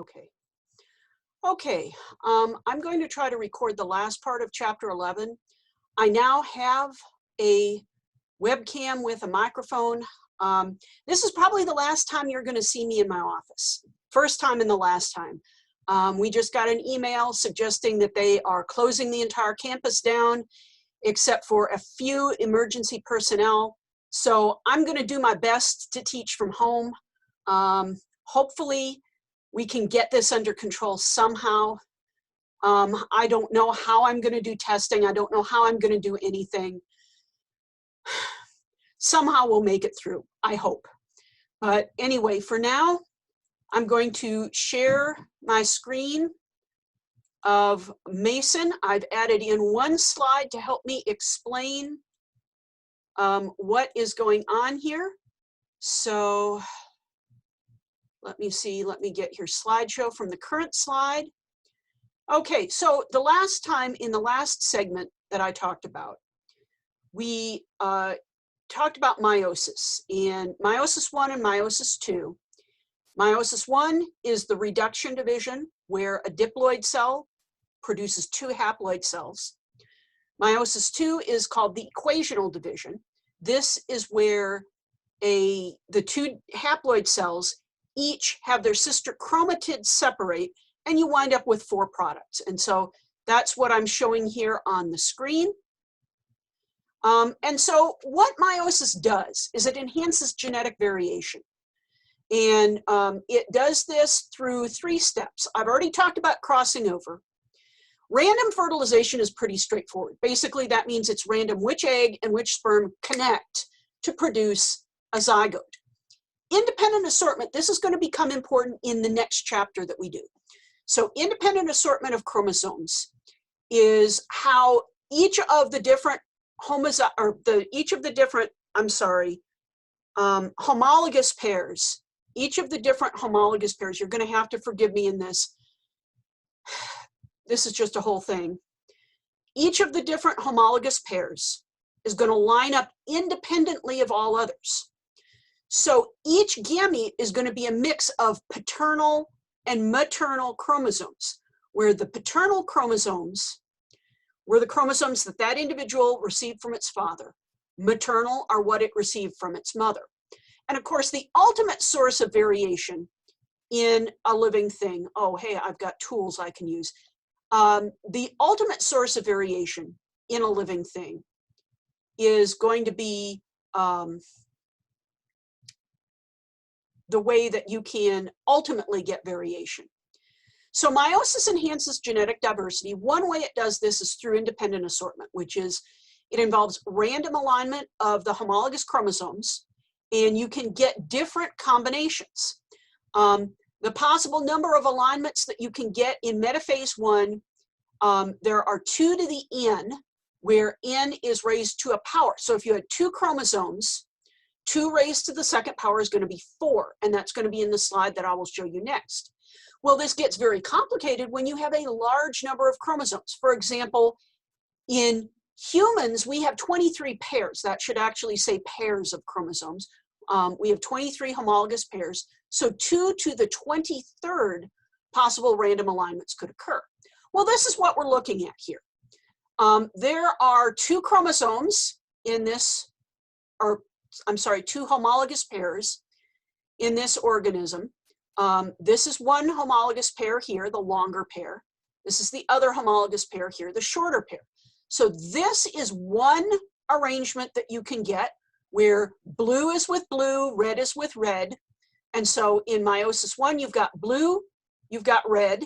Okay. Okay, I'm going to try to record the last part of chapter 11. I now have a webcam with a microphone. This is probably the last time you're going to see me in my office. First time and the last time. We just got an email suggesting that they are closing the entire campus down except for a few emergency personnel. So I'm going to do my best to teach from home. Hopefully we can get this under control somehow. I don't know how I'm going to do testing. I don't know how I'm going to do anything. Somehow we'll make it through, I hope. But anyway, for now, I'm going to share my screen of Mason. I've added in one slide to help me explain what is going on here. So let me see, let me get your slideshow from the current slide. Okay, so the last time in the last segment that I talked about, we talked about meiosis and meiosis 1 and meiosis 2. Meiosis 1 is the reduction division where a diploid cell produces 2 haploid cells. Meiosis 2 is called the equational division. This is where the 2 haploid cells each have their sister chromatids separate, and you wind up with 4 products. And so that's what I'm showing here on the screen. And so what meiosis does is it enhances genetic variation. And it does this through 3 steps. I've already talked about crossing over. Random fertilization is pretty straightforward. Basically, that means it's random which egg and which sperm connect to produce a zygote. Independent assortment, this is going to become important in the next chapter that we do. So independent assortment of chromosomes is how each of the different homologous pairs, each of the different homologous pairs, you're going to have to forgive me in this. This is just a whole thing. Each of the different homologous pairs is going to line up independently of all others. So each gamete is going to be a mix of paternal and maternal chromosomes, where the paternal chromosomes were the chromosomes that that individual received from its father. Maternal are what it received from its mother. And of course, the ultimate source of variation in a living thing, oh, hey, I've got tools I can use. The ultimate source of variation in a living thing is going to be the way that you can ultimately get variation. So meiosis enhances genetic diversity. One way it does this is through independent assortment, which is it involves random alignment of the homologous chromosomes, and you can get different combinations. The possible number of alignments that you can get in metaphase 1, there are 2 to the n, where n is raised to a power. So if you had 2 chromosomes, 2 raised to the 2nd power is going to be 4, and that's going to be in the slide that I will show you next. Well, this gets very complicated when you have a large number of chromosomes. For example, in humans, we have 23 pairs. That should actually say pairs of chromosomes. We have 23 homologous pairs, so 2 to the 23rd possible random alignments could occur. Well, this is what we're looking at here. There are 2 chromosomes in this, or I'm sorry, 2 homologous pairs in this organism. This is one homologous pair here, the longer pair. This is the other homologous pair here, the shorter pair. So this is one arrangement that you can get where blue is with blue, red is with red. And so in meiosis 1, you've got blue, you've got red.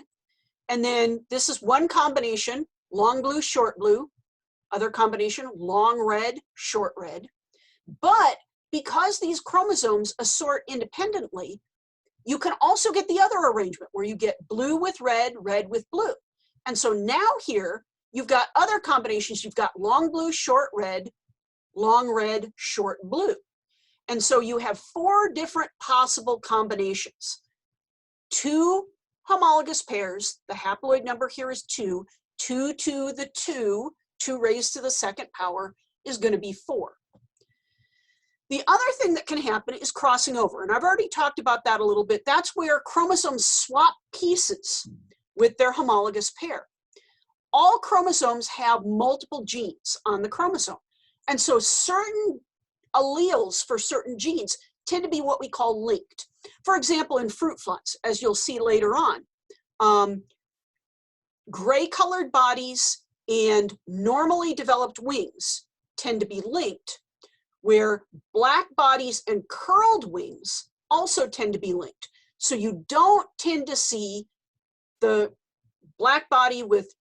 And then this is one combination, long blue, short blue. Other combination, long red, short red. But because these chromosomes assort independently, you can also get the other arrangement where you get blue with red, red with blue. And so now here, you've got other combinations. You've got long blue, short red, long red, short blue. And so you have 4 different possible combinations. 2 homologous pairs, the haploid number here is 2, 2 to the 2, 2 raised to the 2nd power is going to be 4. The other thing that can happen is crossing over, and I've already talked about that a little bit. That's where chromosomes swap pieces with their homologous pair. All chromosomes have multiple genes on the chromosome, and so certain alleles for certain genes tend to be what we call linked. For example, in fruit flies, as you'll see later on, gray colored bodies and normally developed wings tend to be linked, where black bodies and curled wings also tend to be linked. So you don't tend to see the black body with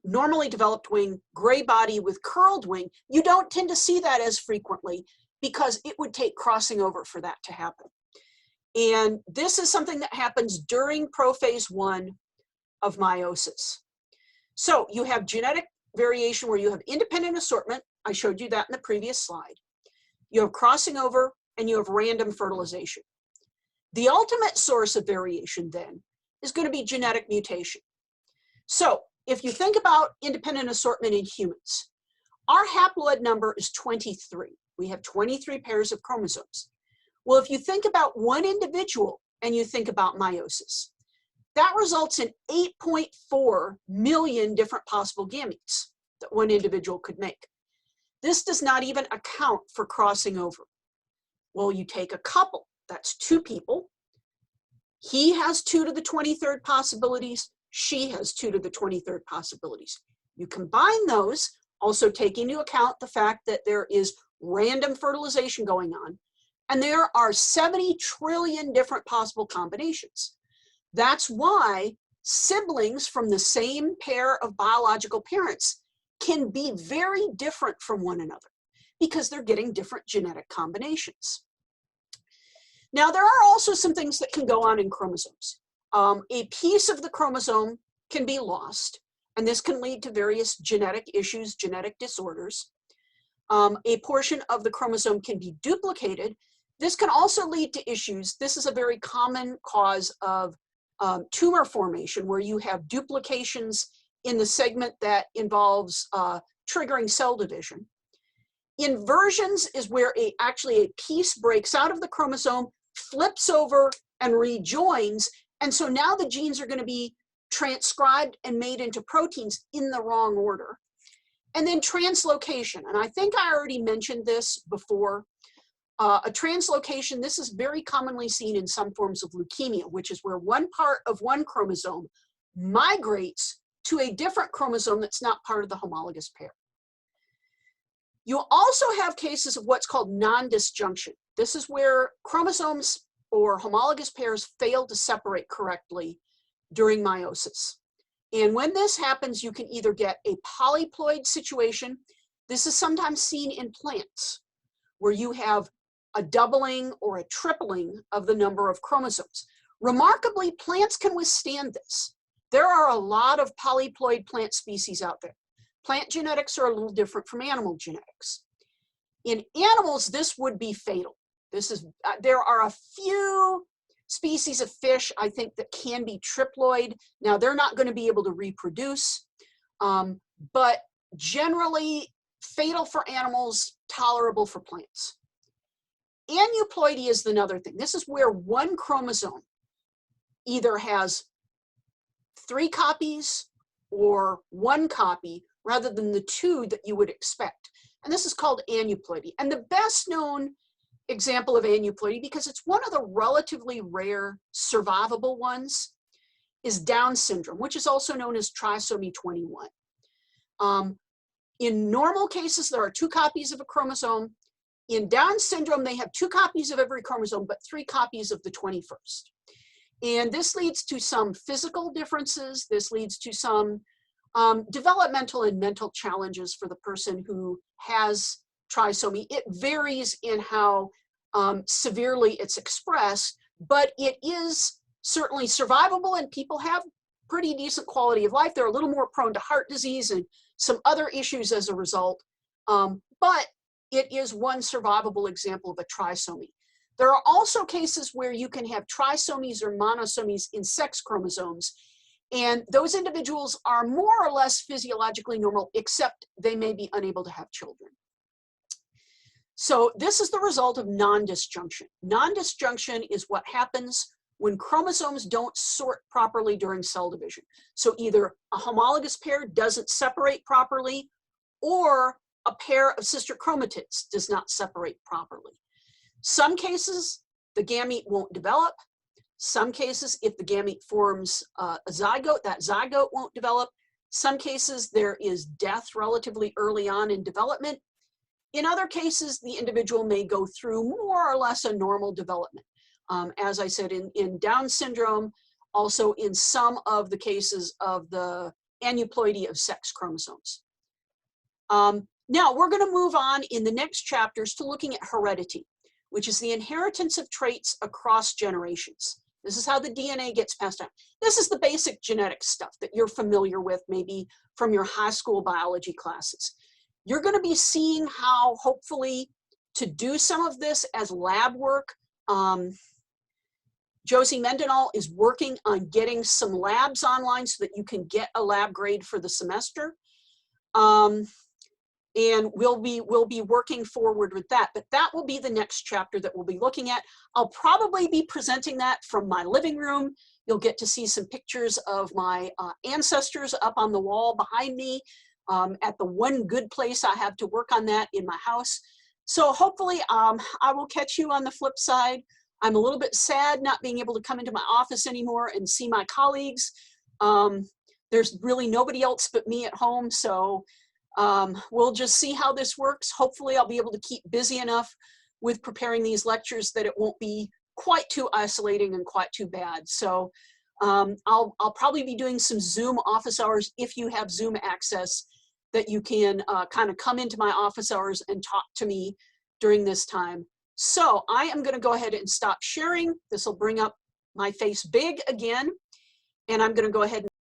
normally developed wing, gray body with curled wing. You don't tend to see that as frequently because it would take crossing over for that to happen. And this is something that happens during prophase 1 of meiosis. So you have genetic variation where you have independent assortment. I showed you that in the previous slide. You have crossing over and you have random fertilization. The ultimate source of variation then is going to be genetic mutation. So if you think about independent assortment in humans, our haploid number is 23. We have 23 pairs of chromosomes. Well, if you think about one individual and you think about meiosis, that results in 8.4 million different possible gametes that one individual could make. This does not even account for crossing over. Well, you take a couple, that's 2 people. He has 2 to the 23rd possibilities. She has 2 to the 23rd possibilities. You combine those, also take into account the fact that there is random fertilization going on, and there are 70 trillion different possible combinations. That's why siblings from the same pair of biological parents can be very different from one another because they're getting different genetic combinations. Now, there are also some things that can go on in chromosomes. A piece of the chromosome can be lost, and this can lead to various genetic issues, genetic disorders. A portion of the chromosome can be duplicated. This can also lead to issues. This is a very common cause of tumor formation, where you have duplications in the segment that involves triggering cell division. Inversions is where actually a piece breaks out of the chromosome, flips over, and rejoins. And so now the genes are going to be transcribed and made into proteins in the wrong order. And then translocation. And I think I already mentioned this before. A translocation, this is very commonly seen in some forms of leukemia, which is where one part of one chromosome migrates to a different chromosome that's not part of the homologous pair. You also have cases of what's called non-disjunction. This is where chromosomes or homologous pairs fail to separate correctly during meiosis. And when this happens, you can either get a polyploid situation. This is sometimes seen in plants, where you have a doubling or a tripling of the number of chromosomes. Remarkably, plants can withstand this. There are a lot of polyploid plant species out there. Plant genetics are a little different from animal genetics. In animals, this would be fatal. There are a few species of fish, I think, that can be triploid. Now, they're not going to be able to reproduce, but generally fatal for animals, tolerable for plants. Aneuploidy is another thing. This is where one chromosome either has 3 copies or 1 copy rather than the 2 that you would expect. And this is called aneuploidy. And the best known example of aneuploidy, because it's one of the relatively rare survivable ones, is Down syndrome, which is also known as trisomy 21. In normal cases, there are 2 copies of a chromosome. In Down syndrome, they have 2 copies of every chromosome, but 3 copies of the 21st. And this leads to some physical differences. This leads to some developmental and mental challenges for the person who has trisomy. It varies in how severely it's expressed, but it is certainly survivable, and people have pretty decent quality of life. They're a little more prone to heart disease and some other issues as a result, but it is one survivable example of a trisomy. There are also cases where you can have trisomies or monosomies in sex chromosomes, and those individuals are more or less physiologically normal, except they may be unable to have children. So this is the result of non-disjunction. Non-disjunction is what happens when chromosomes don't sort properly during cell division. So either a homologous pair doesn't separate properly, or a pair of sister chromatids does not separate properly. Some cases, the gamete won't develop. Some cases, if the gamete forms a zygote, that zygote won't develop. Some cases, there is death relatively early on in development. In other cases, the individual may go through more or less a normal development. As I said, in Down syndrome, also in some of the cases of the aneuploidy of sex chromosomes. Now, we're going to move on in the next chapters to looking at heredity, which is the inheritance of traits across generations. This is how the DNA gets passed down. This is the basic genetic stuff that you're familiar with, maybe from your high school biology classes. You're going to be seeing how, hopefully, to do some of this as lab work. Josie Mendenhall is working on getting some labs online so that you can get a lab grade for the semester. And we'll be working forward with that, but that will be the next chapter that we'll be looking at. I'll probably be presenting that from my living room. You'll get to see some pictures of my ancestors up on the wall behind me at the one good place I have to work on that in my house. So hopefully I will catch you on the flip side. I'm a little bit sad not being able to come into my office anymore and see my colleagues. There's really nobody else but me at home, so we'll just see how this works. Hopefully I'll be able to keep busy enough with preparing these lectures that it won't be quite too isolating and quite too bad. So I'll probably be doing some Zoom office hours if you have Zoom access, that you can kind of come into my office hours and talk to me during this time. So I am going to go ahead and stop sharing. This will bring up my face big again, and I'm going to go ahead and